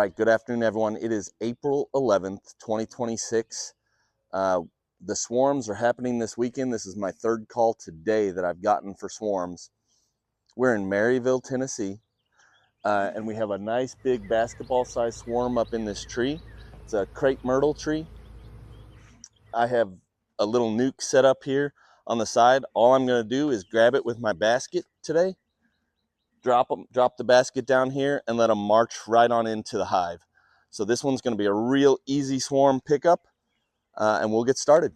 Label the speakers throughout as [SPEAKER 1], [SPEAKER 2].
[SPEAKER 1] right, good afternoon, everyone. It is April 11th, 2026. The swarms are happening this weekend. This is my third call today that I've gotten for swarms. We're in Maryville, Tennessee, and we have a nice big basketball-sized swarm up in this tree. It's a crepe myrtle tree. I have a little nuke set up here on the side. All I'm going to do is grab it with my basket today, drop the basket down here, and let them march right on into the hive. So this one's going to be a real easy swarm pickup, and we'll get started.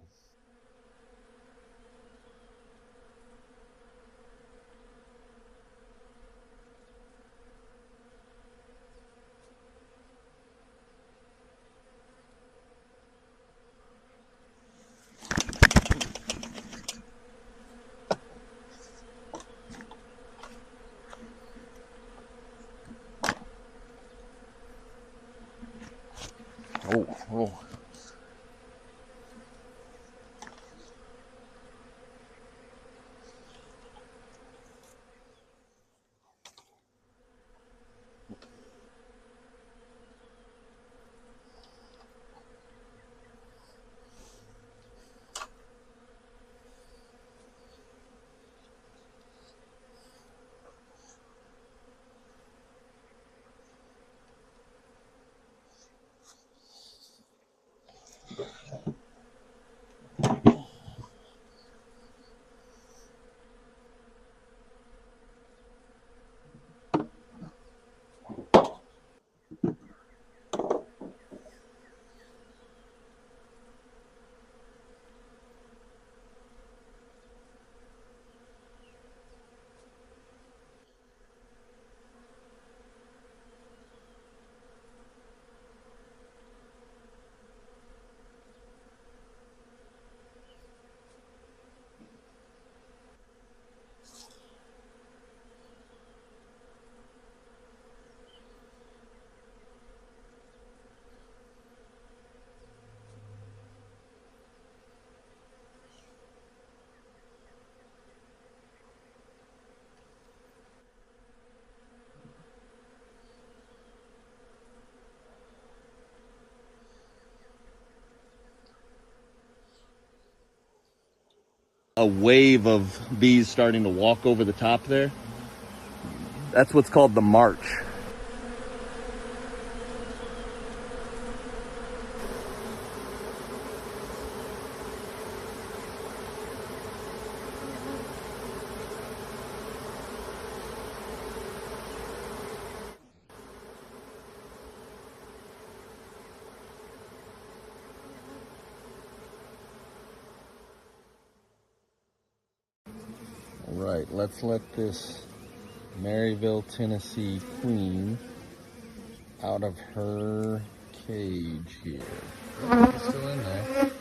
[SPEAKER 1] Oh. A wave of bees starting to walk over the top there. That's what's called the march. All right, let's let this Maryville, Tennessee queen out of her cage here. Oh, she's still in there.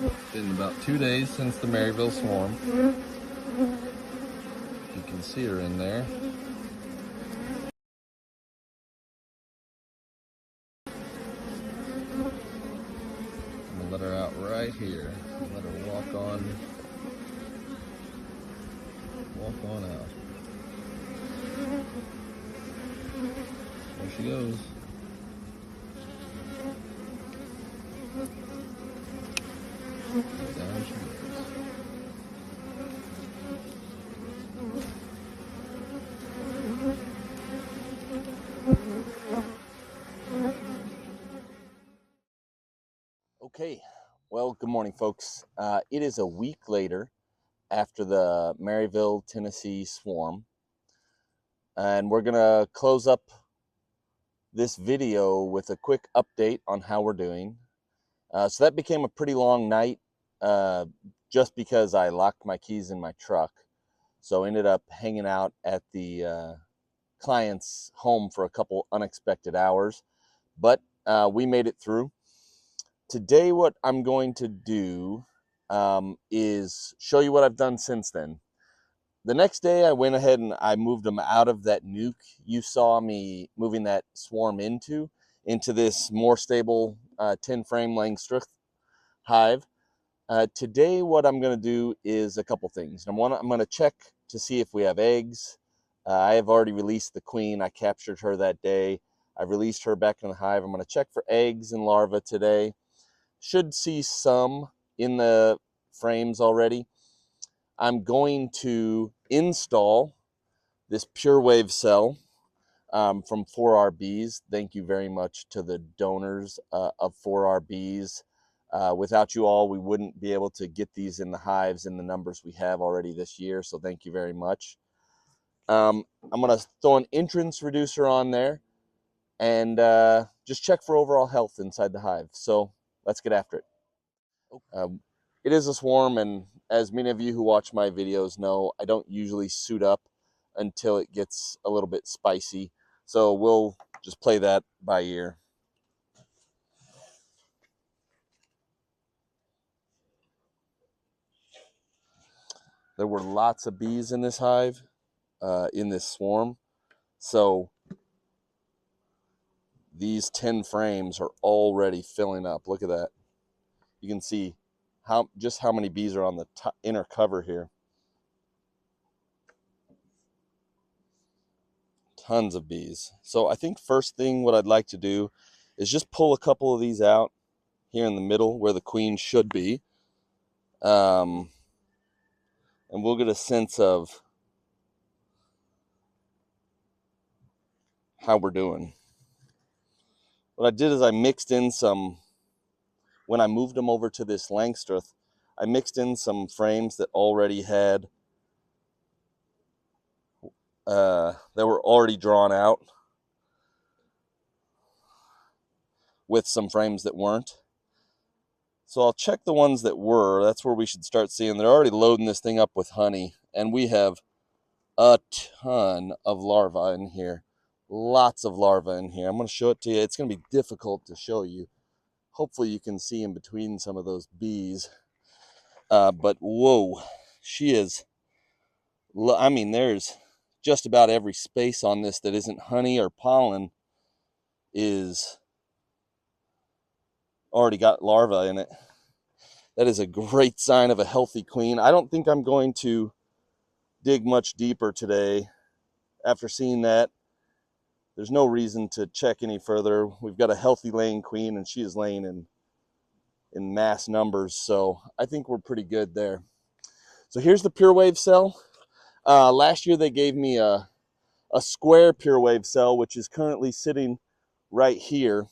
[SPEAKER 1] It's been about 2 days since the Maryville swarm. You can see her in there. I'm gonna let her out right here. Let her walk on out. There she goes. Down she goes. Okay, well, good morning, folks. It is a week later after the Maryville, Tennessee swarm, and we're gonna close up this video with a quick update on how we're doing. So that became a pretty long night, just because I locked my keys in my truck. So I ended up hanging out at the client's home for a couple unexpected hours, but we made it through. Today, what I'm going to do is show you what I've done since then. The next day, I went ahead and I moved them out of that nuke you saw me moving that swarm into this more stable 10 frame Langstroth hive. Today, what I'm going to do is a couple things. Number one, I'm going to check to see if we have eggs. I have already released the queen. I captured her that day. I released her back in the hive. I'm going to check for eggs and larvae today. Should see some in the frames already. I'm going to install this PureWave cell from 4RBs. Thank you very much to the donors of 4RBs. Without you all, we wouldn't be able to get these in the hives in the numbers we have already this year, so thank you very much. I'm going to throw an entrance reducer on there and just check for overall health inside the hive. So let's get after it. It is a swarm, and as many of you who watch my videos know, I don't usually suit up until it gets a little bit spicy. So we'll just play that by ear. There were lots of bees in this hive, in this swarm. So these 10 frames are already filling up. Look at that. You can see just how many bees are on the inner cover here. Tons of bees. So I think first thing what I'd like to do is just pull a couple of these out here in the middle where the queen should be. And we'll get a sense of how we're doing. What I did is I mixed in some, when I moved them over to this Langstroth, I mixed in some frames that already had, that were already drawn out with some frames that weren't. So I'll check the ones that were. That's where we should start seeing. They're already loading this thing up with honey, and we have a ton of larvae in here. Lots of larvae in here. I'm going to show it to you. It's going to be difficult to show you. Hopefully you can see in between some of those bees. But whoa, she is, I mean, there's just about every space on this that isn't honey or pollen is already got larvae in it. That is a great sign of a healthy queen. I don't think I'm going to dig much deeper today. After seeing that, there's no reason to check any further. We've got a healthy laying queen, and she is laying in mass numbers, so I think we're pretty good there. So here's the PureWave cell. Last year they gave me a square PureWave cell, which is currently sitting right here.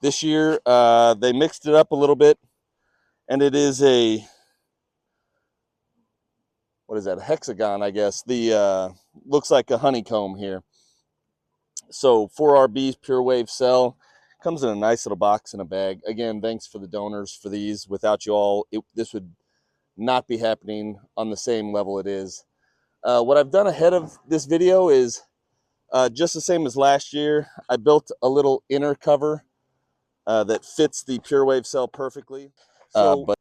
[SPEAKER 1] This year they mixed it up a little bit, and it is a, what is that, a hexagon, I guess. The looks like a honeycomb here. So 4RB's PureWave cell comes in a nice little box in a bag. Again, thanks for the donors for these. Without you all, this would not be happening on the same level it is. What I've done ahead of this video is just the same as last year. I built a little inner cover that fits the PureWave cell perfectly. But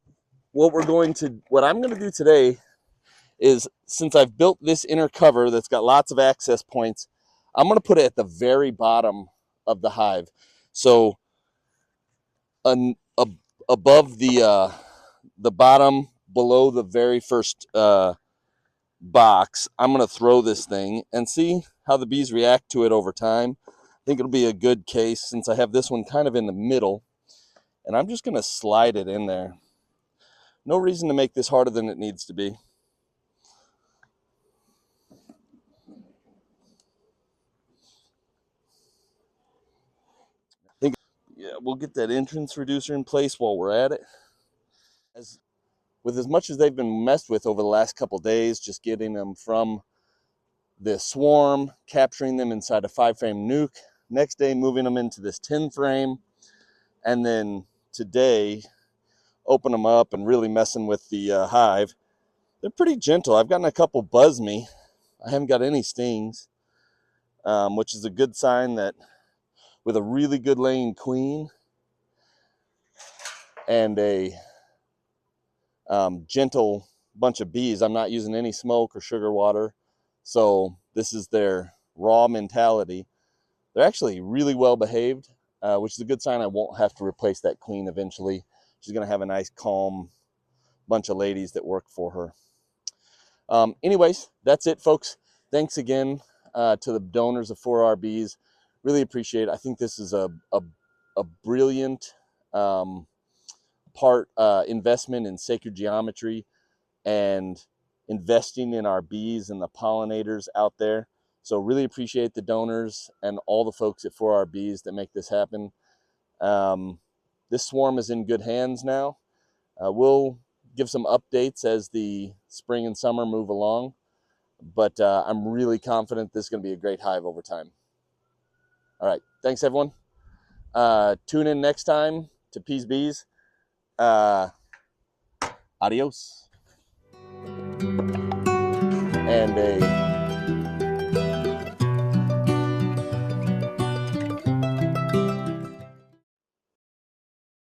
[SPEAKER 1] what I'm going to do today is, since I've built this inner cover that's got lots of access points, I'm going to put it at the very bottom of the hive. So above the bottom, below the very first box, I'm going to throw this thing and see how the bees react to it over time. I think it'll be a good case since I have this one kind of in the middle, and I'm just going to slide it in there. No reason to make this harder than it needs to be. Yeah, we'll get that entrance reducer in place while we're at it. With as much as they've been messed with over the last couple days, just getting them from the swarm, capturing them inside a 5-frame nuke, next day moving them into this 10-frame, and then today open them up and really messing with the hive. They're pretty gentle. I've gotten a couple buzz me. I haven't got any stings, which is a good sign that with a really good laying queen and a gentle bunch of bees, I'm not using any smoke or sugar water. So this is their raw mentality. They're actually really well behaved, which is a good sign I won't have to replace that queen eventually. She's going to have a nice, calm bunch of ladies that work for her. Anyways, that's it, folks. Thanks again to the donors of 4RBs. Really appreciate it. I think this is a brilliant investment in sacred geometry and investing in our bees and the pollinators out there. So really appreciate the donors and all the folks at 4RBs that make this happen. This swarm is in good hands now. We'll give some updates as the spring and summer move along, but I'm really confident this is going to be a great hive over time. All right, thanks everyone. Tune in next time to Peas Bees. Adios. And a